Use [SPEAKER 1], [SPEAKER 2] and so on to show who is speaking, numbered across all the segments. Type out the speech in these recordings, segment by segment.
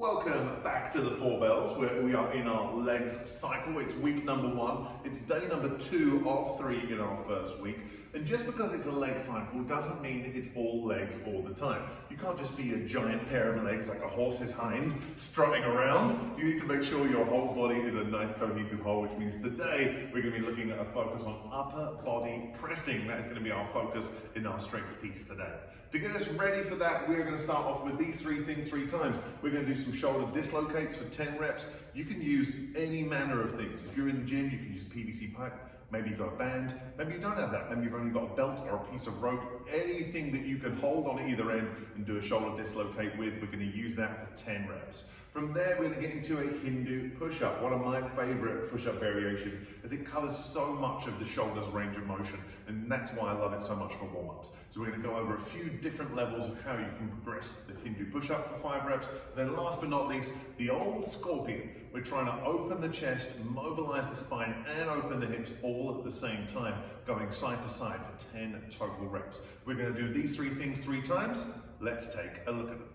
[SPEAKER 1] Welcome back to the Four Bells, where we are in our legs cycle. It's week number 1. It's day number 2 of 3 in our first week. And just because it's a leg cycle doesn't mean it's all legs all the time. You can't just be a giant pair of legs like a horse's hind strutting around. You need to make sure your whole body is a nice cohesive whole, which means today we're going to be looking at a focus on upper body pressing. That is going to be our focus in our strength piece today. To get us ready for that, we're going to start off with these 3 things 3 times. We're going to do some shoulder dislocates for 10 reps. You can use any manner of things. If you're in the gym, you can use PVC pipe. Maybe you've got a band, maybe you don't have that. Maybe you've only got a belt or a piece of rope. Anything that you can hold on either end and do a shoulder dislocate with, we're going to use that for 10 reps. From there, we're going to get into a Hindu push-up, one of my favorite push-up variations, as it covers so much of the shoulder's range of motion, and that's why I love it so much for warm-ups. So we're going to go over a few different levels of how you can progress the Hindu push-up for 5 reps. Then last but not least, the old scorpion. We're trying to open the chest, mobilize the spine, and open the hips all at the same time, going side to side for 10 total reps. We're going to do these 3 things 3 times. Let's take a look at them.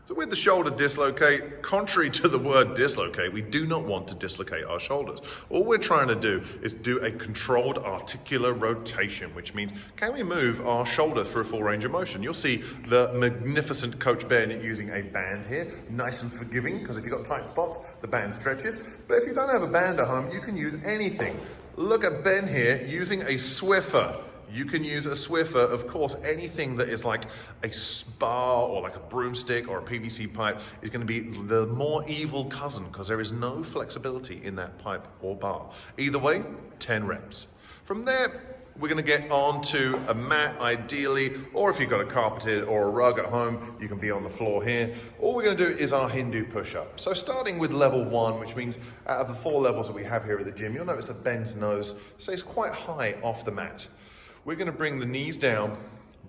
[SPEAKER 1] So with the shoulder dislocate, contrary to the word dislocate, we do not want to dislocate our shoulders. All we're trying to do is do a controlled articular rotation, which means can we move our shoulder through a full range of motion? You'll see the magnificent Coach Ben using a band here, nice and forgiving, because if you've got tight spots, the band stretches. But if you don't have a band at home, you can use anything. Look at Ben here using a Swiffer. You can use a Swiffer, of course. Anything that is like a spar or like a broomstick or a PVC pipe is going to be the more evil cousin because there is no flexibility in that pipe or bar. Either way, 10 reps. From there, we're going to get onto a mat ideally, or if you've got a carpeted or a rug at home, you can be on the floor here. All we're going to do is our Hindu push-up. So starting with level 1, which means out of the 4 levels that we have here at the gym, you'll notice that Ben's nose stays quite high off the mat. We're going to bring the knees down,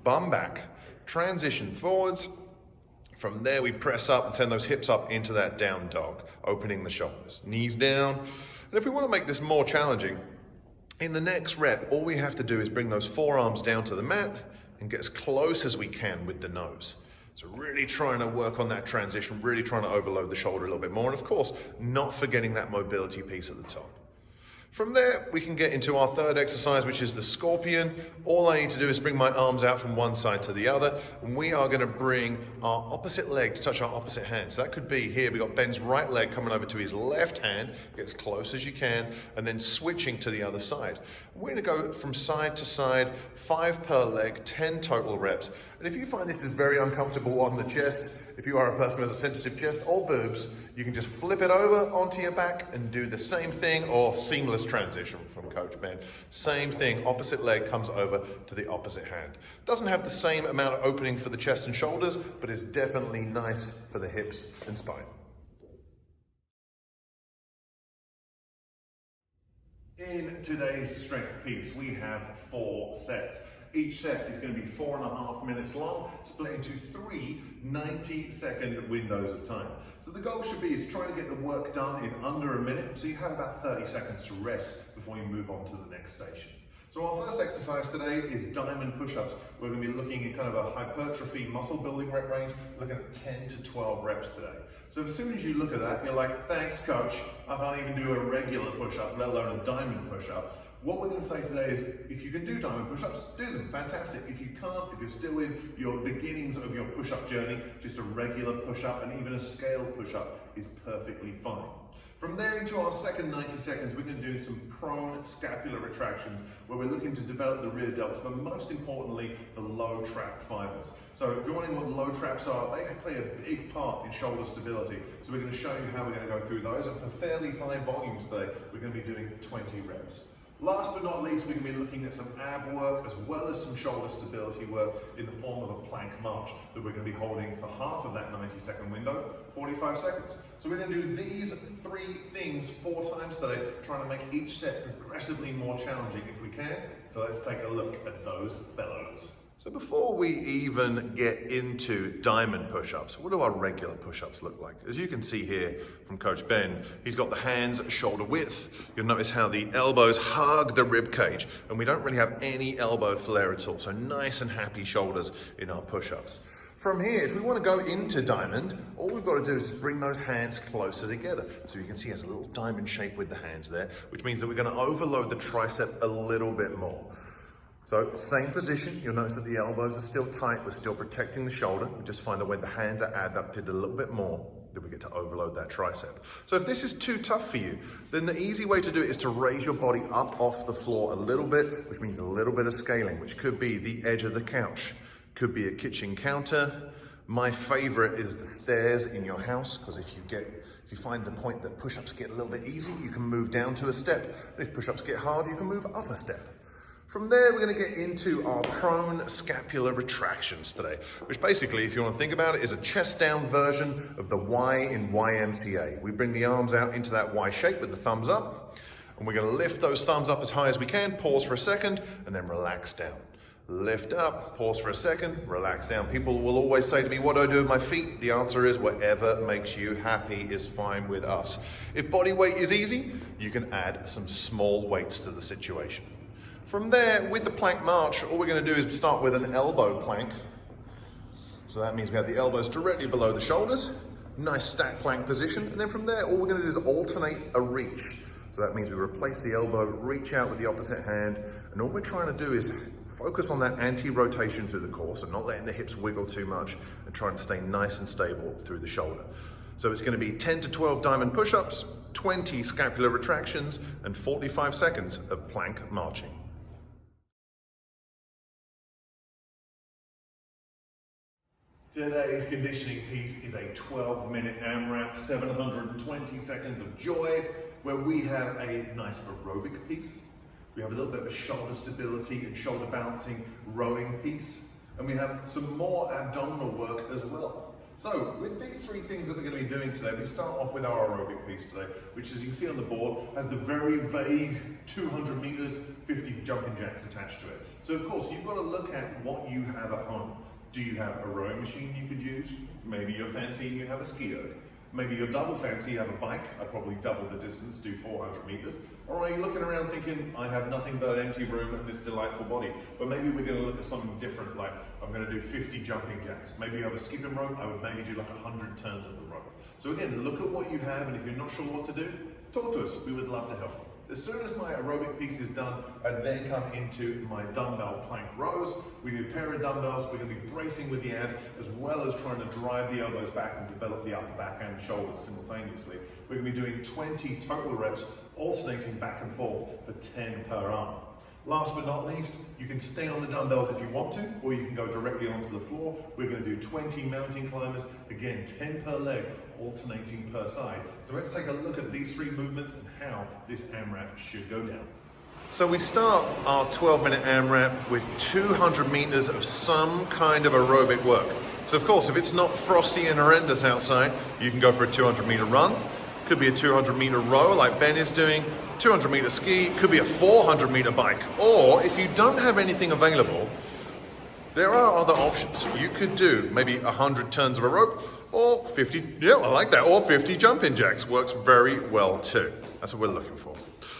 [SPEAKER 1] bum back, transition forwards. From there, we press up and send those hips up into that down dog, opening the shoulders. Knees down. And if we want to make this more challenging, in the next rep, all we have to do is bring those forearms down to the mat and get as close as we can with the nose. So really trying to work on that transition, really trying to overload the shoulder a little bit more. And of course, not forgetting that mobility piece at the top. From there, we can get into our third exercise, which is the scorpion. All I need to do is bring my arms out from one side to the other, and we are going to bring our opposite leg to touch our opposite hand. So that could be here, we've got Ben's right leg coming over to his left hand, get as close as you can, and then switching to the other side. We're going to go from side to side, 5 per leg, 10 total reps. And if you find this is very uncomfortable on the chest, if you are a person who has a sensitive chest or boobs, you can just flip it over onto your back and do the same thing, or seamless transition from Coach Ben. Same thing, opposite leg comes over to the opposite hand. Doesn't have the same amount of opening for the chest and shoulders, but is definitely nice for the hips and spine. In today's strength piece, we have 4 sets. Each set is going to be 4.5 minutes long, split into 3 90-second windows of time. So the goal should be is try to get the work done in under a minute, so you have about 30 seconds to rest before you move on to the next station. So our first exercise today is diamond push-ups. We're going to be looking at kind of a hypertrophy muscle building rep range, looking at 10 to 12 reps today. So as soon as you look at that, you're like, thanks coach, I can't even do a regular push-up, let alone a diamond push-up. What we're going to say today is, if you can do diamond push-ups, do them, fantastic. If you can't, if you're still in your beginnings of your push-up journey, just a regular push-up and even a scale push-up is perfectly fine. From there into our second 90 seconds, we're going to do some prone scapular retractions where we're looking to develop the rear delts, but most importantly, the low trap fibers. So if you're wondering what low traps are, they play a big part in shoulder stability. So we're going to show you how we're going to go through those. And for fairly high volumes today, we're going to be doing 20 reps. Last but not least, we're going to be looking at some ab work as well as some shoulder stability work in the form of a plank march that we're going to be holding for half of that 90-second window, 45 seconds. So we're going to do these 3 things 4 times today, trying to make each set progressively more challenging if we can. So let's take a look at those fellows. So before we even get into diamond push-ups, what do our regular push-ups look like? As you can see here from Coach Ben, he's got the hands shoulder width. You'll notice how the elbows hug the rib cage, and we don't really have any elbow flare at all. So nice and happy shoulders in our push-ups. From here, if we want to go into diamond, all we've got to do is bring those hands closer together. So you can see it's a little diamond shape with the hands there, which means that we're going to overload the tricep a little bit more. So same position, you'll notice that the elbows are still tight, we're still protecting the shoulder. We just find that when the hands are adducted a little bit more, then we get to overload that tricep. So if this is too tough for you, then the easy way to do it is to raise your body up off the floor a little bit, which means a little bit of scaling, which could be the edge of the couch. Could be a kitchen counter. My favorite is the stairs in your house, because if you find the point that push-ups get a little bit easy, you can move down to a step. If push-ups get hard, you can move up a step. From there, we're going to get into our prone scapular retractions today, which basically, if you want to think about it, is a chest down version of the Y in YMCA. We bring the arms out into that Y shape with the thumbs up, and we're going to lift those thumbs up as high as we can, pause for a second, and then relax down. Lift up, pause for a second, relax down. People will always say to me, what do I do with my feet? The answer is whatever makes you happy is fine with us. If body weight is easy, you can add some small weights to the situation. From there, with the plank march, all we're going to do is start with an elbow plank. So that means we have the elbows directly below the shoulders, nice stack plank position, and then from there, all we're going to do is alternate a reach. So that means we replace the elbow, reach out with the opposite hand, and all we're trying to do is focus on that anti-rotation through the core, so not letting the hips wiggle too much and trying to stay nice and stable through the shoulder. So it's going to be 10 to 12 diamond push-ups, 20 scapular retractions, and 45 seconds of plank marching. Today's conditioning piece is a 12-minute AMRAP, 720 seconds of joy, where we have a nice aerobic piece. We have a little bit of a shoulder stability and shoulder balancing rowing piece. And we have some more abdominal work as well. So with these three things that we're going to be doing today, we start off with our aerobic piece today, which, as you can see on the board, has the very vague 200 meters, 50 jumping jacks attached to it. So of course, you've got to look at what you have at home. Do you have a rowing machine you could use? Maybe you're fancy and you have a ski erg. Maybe you're double fancy, you have a bike. I'd probably double the distance, do 400 meters. Or are you looking around thinking, I have nothing but an empty room and this delightful body? But maybe we're going to look at something different, like I'm going to do 50 jumping jacks. Maybe you have a skipping rope, I would maybe do like 100 turns of the rope. So again, look at what you have, and if you're not sure what to do, talk to us, we would love to help. As soon as my aerobic piece is done, I then come into my dumbbell plank rows. We do a pair of dumbbells. We're going to be bracing with the abs as well as trying to drive the elbows back and develop the upper back and shoulders simultaneously. We're going to be doing 20 total reps, alternating back and forth for 10 per arm. Last but not least, you can stay on the dumbbells if you want to, or you can go directly onto the floor. We're going to do 20 mountain climbers, again 10 per leg, alternating per side. So let's take a look at these three movements and how this AMRAP should go down. So we start our 12-minute AMRAP with 200 meters of some kind of aerobic work. So of course, if it's not frosty and horrendous outside, you can go for a 200-meter run. Could be a 200-meter row like Ben is doing, 200-meter ski, could be a 400-meter bike. Or if you don't have anything available, there are other options. You could do maybe 100 turns of a rope, or 50, yeah, I like that, or 50 jumping jacks. Works very well too. That's what we're looking for.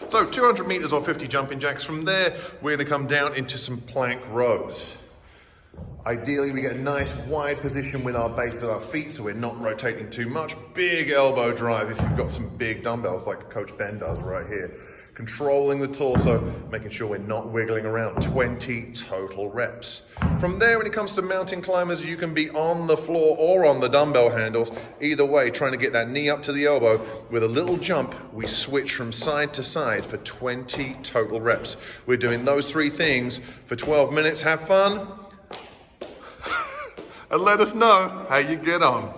[SPEAKER 1] So 200 meters or 50 jumping jacks. From there, we're gonna come down into some plank rows. Ideally, we get a nice wide position with our base with our feet, so we're not rotating too much. Big elbow drive if you've got some big dumbbells like Coach Ben does right here. Controlling the torso, making sure we're not wiggling around. 20 total reps. From there, when it comes to mountain climbers, you can be on the floor or on the dumbbell handles. Either way, trying to get that knee up to the elbow. With a little jump, we switch from side to side for 20 total reps. We're doing those three things for 12 minutes. Have fun. And let us know how you get on.